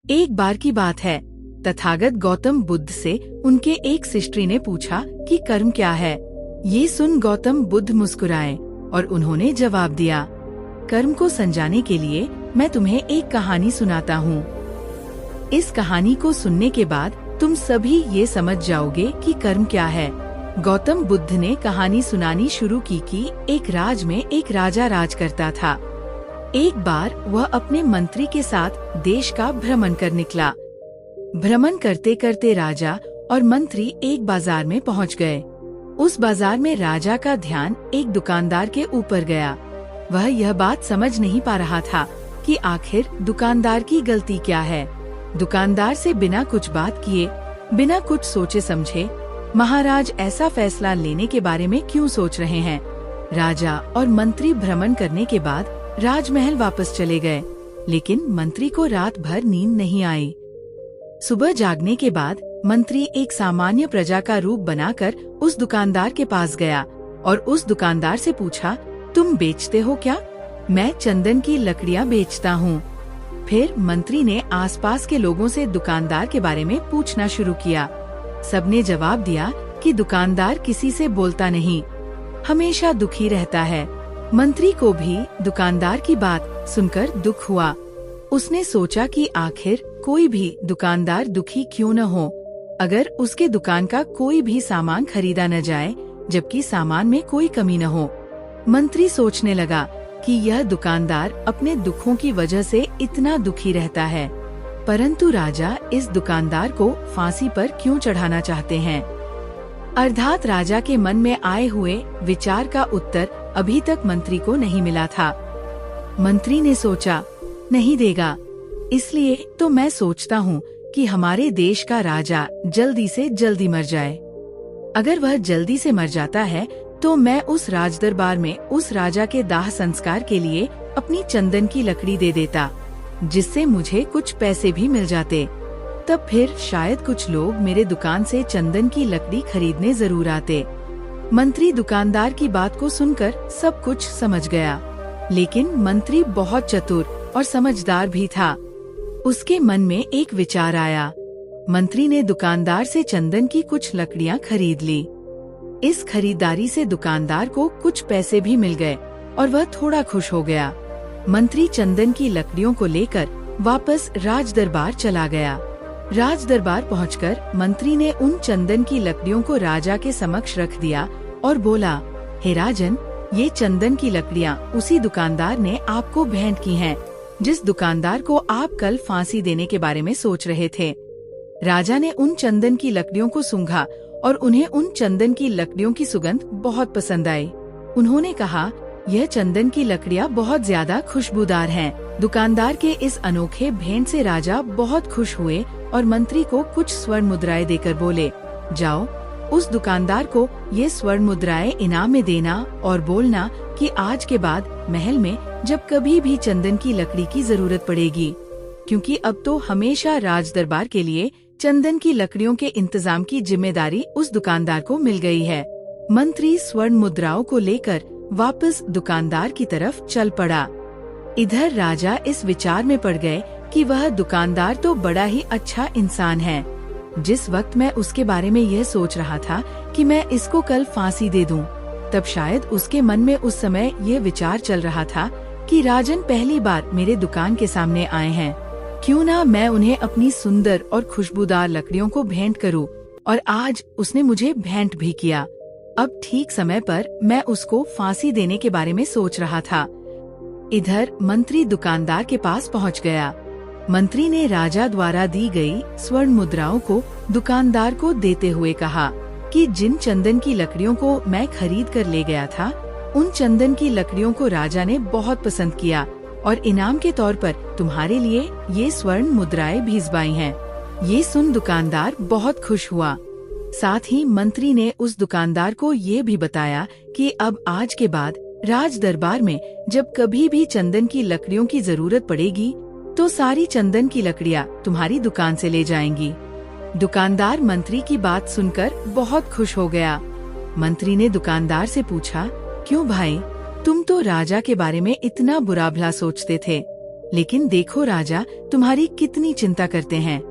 एक बार की बात है, तथागत गौतम बुद्ध से उनके एक शिष्य ने पूछा कि कर्म क्या है। ये सुन गौतम बुद्ध मुस्कुराए और उन्होंने जवाब दिया, कर्म को समझाने के लिए मैं तुम्हें एक कहानी सुनाता हूँ। इस कहानी को सुनने के बाद तुम सभी ये समझ जाओगे कि कर्म क्या है। गौतम बुद्ध ने कहानी सुनानी शुरू की कि एक राज में एक राजा राज करता था। एक बार वह अपने मंत्री के साथ देश का भ्रमण कर निकला। भ्रमण करते करते राजा और मंत्री एक बाजार में पहुंच गए। उस बाजार में राजा का ध्यान एक दुकानदार के ऊपर गया। वह यह बात समझ नहीं पा रहा था कि आखिर दुकानदार की गलती क्या है। दुकानदार से बिना कुछ बात किए, बिना कुछ सोचे समझे, महाराज ऐसा फैसला लेने के बारे में क्यों सोच रहे हैं। राजा और मंत्री भ्रमण करने के बाद राजमहल वापस चले गए, लेकिन मंत्री को रात भर नींद नहीं आई। सुबह जागने के बाद मंत्री एक सामान्य प्रजा का रूप बनाकर उस दुकानदार के पास गया और उस दुकानदार से पूछा, तुम बेचते हो क्या? मैं चंदन की लकड़ियाँ बेचता हूँ। फिर मंत्री ने आसपास के लोगों से दुकानदार के बारे में पूछना शुरू किया। सबने जवाब दिया कि दुकानदार किसी से बोलता नहीं, हमेशा दुखी रहता है। मंत्री को भी दुकानदार की बात सुनकर दुख हुआ। उसने सोचा कि आखिर कोई भी दुकानदार दुखी क्यों न हो, अगर उसके दुकान का कोई भी सामान खरीदा न जाए जबकि सामान में कोई कमी न हो। मंत्री सोचने लगा कि यह दुकानदार अपने दुखों की वजह से इतना दुखी रहता है, परंतु राजा इस दुकानदार को फांसी पर क्यों चढ़ाना चाहते हैं। अर्थात राजा के मन में आए हुए विचार का उत्तर अभी तक मंत्री को नहीं मिला था। मंत्री ने सोचा, नहीं देगा, इसलिए तो मैं सोचता हूँ कि हमारे देश का राजा जल्दी से जल्दी मर जाए। अगर वह जल्दी से मर जाता है तो मैं उस राजदरबार में उस राजा के दाह संस्कार के लिए अपनी चंदन की लकड़ी दे देता, जिससे मुझे कुछ पैसे भी मिल जाते। तब फिर शायद कुछ लोग मेरे दुकान से चंदन की लकड़ी खरीदने जरूर आते। मंत्री दुकानदार की बात को सुनकर सब कुछ समझ गया, लेकिन मंत्री बहुत चतुर और समझदार भी था। उसके मन में एक विचार आया। मंत्री ने दुकानदार से चंदन की कुछ लकड़ियाँ खरीद ली। इस खरीदारी से दुकानदार को कुछ पैसे भी मिल गए और वह थोड़ा खुश हो गया। मंत्री चंदन की लकड़ियों को लेकर वापस राजदरबार चला गया। राजदरबार पहुंचकर मंत्री ने उन चंदन की लकड़ियों को राजा के समक्ष रख दिया और बोला, हे राजन, ये चंदन की लकड़ियाँ उसी दुकानदार ने आपको भेंट की हैं, जिस दुकानदार को आप कल फांसी देने के बारे में सोच रहे थे। राजा ने उन चंदन की लकड़ियों को सूंघा और उन्हें उन चंदन की लकड़ियों की सुगंध बहुत पसंद आई। उन्होंने कहा, यह चंदन की लकड़ियाँ बहुत ज्यादा खुशबूदार हैं। दुकानदार के इस अनोखे भेंट से राजा बहुत खुश हुए और मंत्री को कुछ स्वर्ण मुद्राएं देकर बोले, जाओ उस दुकानदार को ये स्वर्ण मुद्राएं इनाम में देना और बोलना कि आज के बाद महल में जब कभी भी चंदन की लकड़ी की जरूरत पड़ेगी, क्योंकि अब तो हमेशा राजदरबार के लिए चंदन की लकड़ियों के इंतजाम की जिम्मेदारी उस दुकानदार को मिल गई है। मंत्री स्वर्ण मुद्राओं को लेकर वापस दुकानदार की तरफ चल पड़ा। इधर राजा इस विचार में पड़ गए कि वह दुकानदार तो बड़ा ही अच्छा इंसान है। जिस वक्त मैं उसके बारे में यह सोच रहा था कि मैं इसको कल फांसी दे दूं, तब शायद उसके मन में उस समय यह विचार चल रहा था कि राजन पहली बार मेरे दुकान के सामने आए हैं, क्यों ना मैं उन्हें अपनी सुंदर और खुशबूदार लकड़ियों को भेंट करूं। और आज उसने मुझे भेंट भी किया। अब ठीक समय पर मैं उसको फांसी देने के बारे में सोच रहा था। इधर मंत्री दुकानदार के पास पहुंच गया। मंत्री ने राजा द्वारा दी गई स्वर्ण मुद्राओं को दुकानदार को देते हुए कहा कि जिन चंदन की लकड़ियों को मैं खरीद कर ले गया था, उन चंदन की लकड़ियों को राजा ने बहुत पसंद किया और इनाम के तौर पर तुम्हारे लिए ये स्वर्ण मुद्राएं भिजवाई हैं। ये सुन दुकानदार बहुत खुश हुआ। साथ ही मंत्री ने उस दुकानदार को ये भी बताया कि अब आज के बाद राज दरबार में जब कभी भी चंदन की लकड़ियों की जरूरत पड़ेगी तो सारी चंदन की लकड़ियाँ तुम्हारी दुकान से ले जाएंगी। दुकानदार मंत्री की बात सुनकर बहुत खुश हो गया। मंत्री ने दुकानदार से पूछा, क्यों भाई, तुम तो राजा के बारे में इतना बुरा भला सोचते थे, लेकिन देखो राजा, तुम्हारी कितनी चिंता करते हैं।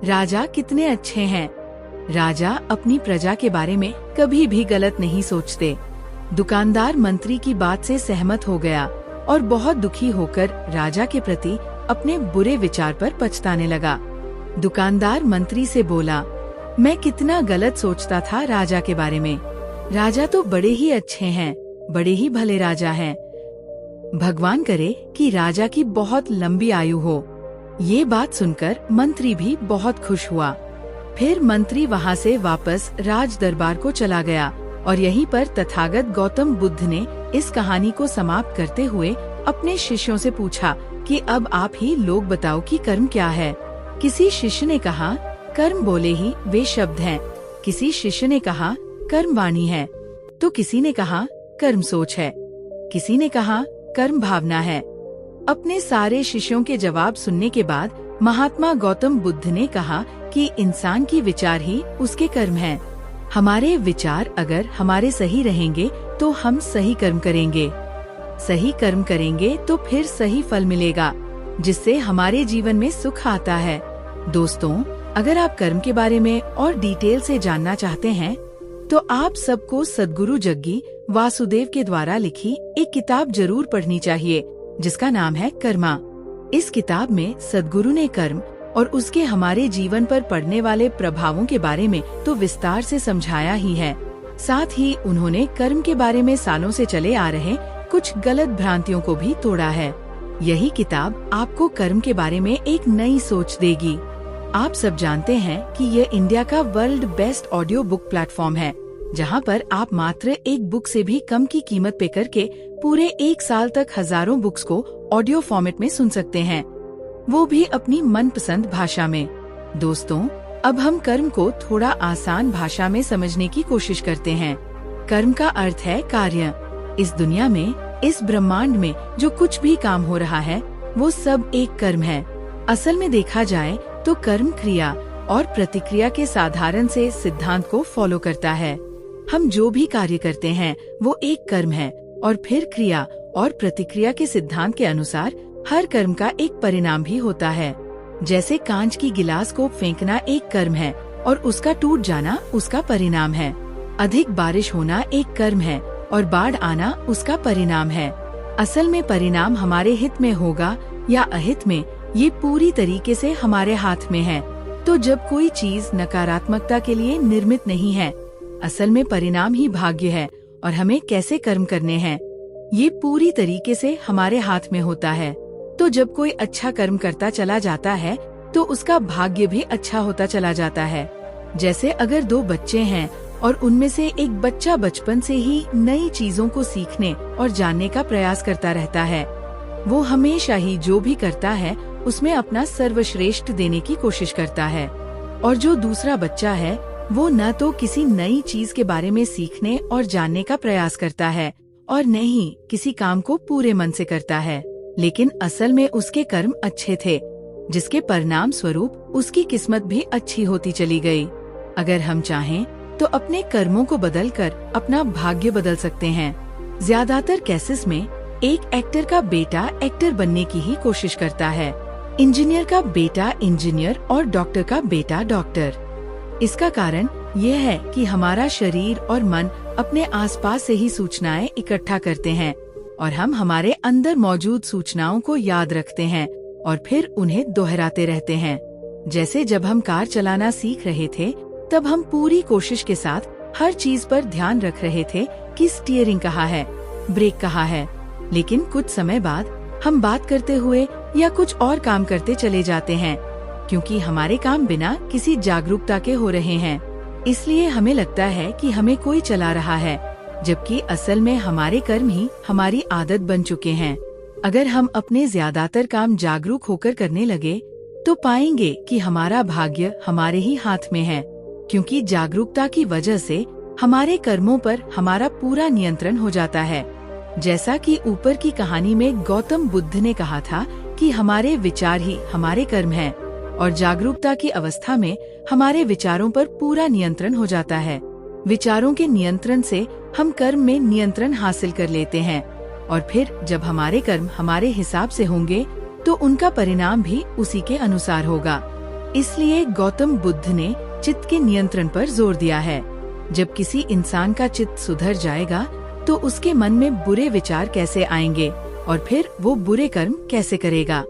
राजा कितने अच्छे हैं। राजा अपनी प्रजा के बारे में कभी भी गलत नहीं सोचते। दुकानदार मंत्री की बात से सहमत हो गया और बहुत दुखी होकर राजा के प्रति अपने बुरे विचार पर पछताने लगा। दुकानदार मंत्री से बोला, मैं कितना गलत सोचता था राजा के बारे में। राजा तो बड़े ही अच्छे हैं, बड़े ही भले राजा हैं। भगवान करे कि राजा की बहुत लंबी आयु हो। ये बात सुनकर मंत्री भी बहुत खुश हुआ। फिर मंत्री वहाँ से वापस राज दरबार को चला गया और यहीं पर तथागत गौतम बुद्ध ने इस कहानी को समाप्त करते हुए अपने शिष्यों से पूछा कि अब आप ही लोग बताओ कि कर्म क्या है। किसी शिष्य ने कहा, कर्म बोले ही वे शब्द हैं। किसी शिष्य ने कहा, कर्म वाणी है। तो किसी ने कहा, कर्म सोच है। किसी ने कहा, कर्म भावना है। अपने सारे शिष्यों के जवाब सुनने के बाद महात्मा गौतम बुद्ध ने कहा कि इंसान की विचार ही उसके कर्म हैं। हमारे विचार अगर हमारे सही रहेंगे तो हम सही कर्म करेंगे। सही कर्म करेंगे तो फिर सही फल मिलेगा, जिससे हमारे जीवन में सुख आता है। दोस्तों, अगर आप कर्म के बारे में और डिटेल से जानना चाहते हैं तो आप सबको सद्गुरु जग्गी वासुदेव के द्वारा लिखी एक किताब जरूर पढ़नी चाहिए, जिसका नाम है कर्मा। इस किताब में सद्गुरु ने कर्म और उसके हमारे जीवन पर पड़ने वाले प्रभावों के बारे में तो विस्तार से समझाया ही है। साथ ही उन्होंने कर्म के बारे में सालों से चले आ रहे कुछ गलत भ्रांतियों को भी तोड़ा है। यही किताब आपको कर्म के बारे में एक नई सोच देगी। आप सब जानते हैं कि ये इंडिया का world best audio book platform है, जहां पर आप मात्र एक बुक से भी कम की कीमत पे करके पूरे 1 साल तक हजारों बुक्स को ऑडियो फॉर्मेट में सुन सकते हैं, वो भी अपनी मनपसंद भाषा में। दोस्तों, अब हम कर्म को थोड़ा आसान भाषा में समझने की कोशिश करते हैं। कर्म का अर्थ है कार्य। इस दुनिया में, इस ब्रह्मांड में जो कुछ भी काम हो रहा है वो सब एक कर्म है। असल में देखा जाए तो कर्म क्रिया और प्रतिक्रिया के साधारण से सिद्धांत को फॉलो करता है। हम जो भी कार्य करते हैं वो एक कर्म है और फिर क्रिया और प्रतिक्रिया के सिद्धांत के अनुसार हर कर्म का एक परिणाम भी होता है। जैसे कांच की गिलास को फेंकना एक कर्म है और उसका टूट जाना उसका परिणाम है। अधिक बारिश होना एक कर्म है और बाढ़ आना उसका परिणाम है। असल में परिणाम हमारे हित में होगा या अहित में, ये पूरी तरीके से हमारे हाथ में है। तो जब कोई चीज नकारात्मकता के लिए निर्मित नहीं है, असल में परिणाम ही भाग्य है और हमें कैसे कर्म करने हैं ये पूरी तरीके से हमारे हाथ में होता है। तो जब कोई अच्छा कर्म करता चला जाता है तो उसका भाग्य भी अच्छा होता चला जाता है। जैसे अगर 2 बच्चे हैं और उनमें से एक बच्चा बचपन से ही नई चीजों को सीखने और जानने का प्रयास करता रहता है, वो हमेशा ही जो भी करता है उसमें अपना सर्वश्रेष्ठ देने की कोशिश करता है। और जो दूसरा बच्चा है वो न तो किसी नई चीज के बारे में सीखने और जानने का प्रयास करता है और न ही किसी काम को पूरे मन से करता है, लेकिन असल में उसके कर्म अच्छे थे, जिसके परिणाम स्वरूप उसकी किस्मत भी अच्छी होती चली गई। अगर हम चाहें तो अपने कर्मों को बदलकर अपना भाग्य बदल सकते हैं। ज्यादातर केसेस में एक एक्टर का बेटा एक्टर बनने की ही कोशिश करता है, इंजीनियर का बेटा इंजीनियर और डॉक्टर का बेटा डॉक्टर। इसका कारण यह है कि हमारा शरीर और मन अपने आसपास से ही सूचनाएं इकट्ठा करते हैं और हम हमारे अंदर मौजूद सूचनाओं को याद रखते हैं और फिर उन्हें दोहराते रहते हैं। जैसे जब हम कार चलाना सीख रहे थे तब हम पूरी कोशिश के साथ हर चीज पर ध्यान रख रहे थे कि स्टीयरिंग कहाँ है, ब्रेक कहाँ है, लेकिन कुछ समय बाद हम बात करते हुए या कुछ और काम करते चले जाते हैं, क्योंकि हमारे काम बिना किसी जागरूकता के हो रहे हैं। इसलिए हमें लगता है कि हमें कोई चला रहा है, जबकि असल में हमारे कर्म ही हमारी आदत बन चुके हैं। अगर हम अपने ज्यादातर काम जागरूक होकर करने लगे तो पाएंगे कि हमारा भाग्य हमारे ही हाथ में है, क्योंकि जागरूकता की वजह से हमारे कर्मों पर हमारा पूरा नियंत्रण हो जाता है। जैसा कि ऊपर की कहानी में गौतम बुद्ध ने कहा था कि हमारे विचार ही हमारे कर्म हैं और जागरूकता की अवस्था में हमारे विचारों पर पूरा नियंत्रण हो जाता है। विचारों के नियंत्रण से हम कर्म में नियंत्रण हासिल कर लेते हैं और फिर जब हमारे कर्म हमारे हिसाब से होंगे तो उनका परिणाम भी उसी के अनुसार होगा। इसलिए गौतम बुद्ध ने चित्त के नियंत्रण पर जोर दिया है। जब किसी इंसान का चित्त सुधर जाएगा तो उसके मन में बुरे विचार कैसे आएंगे और फिर वो बुरे कर्म कैसे करेगा।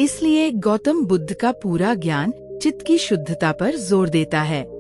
इसलिए गौतम बुद्ध का पूरा ज्ञान चित्त की शुद्धता पर जोर देता है।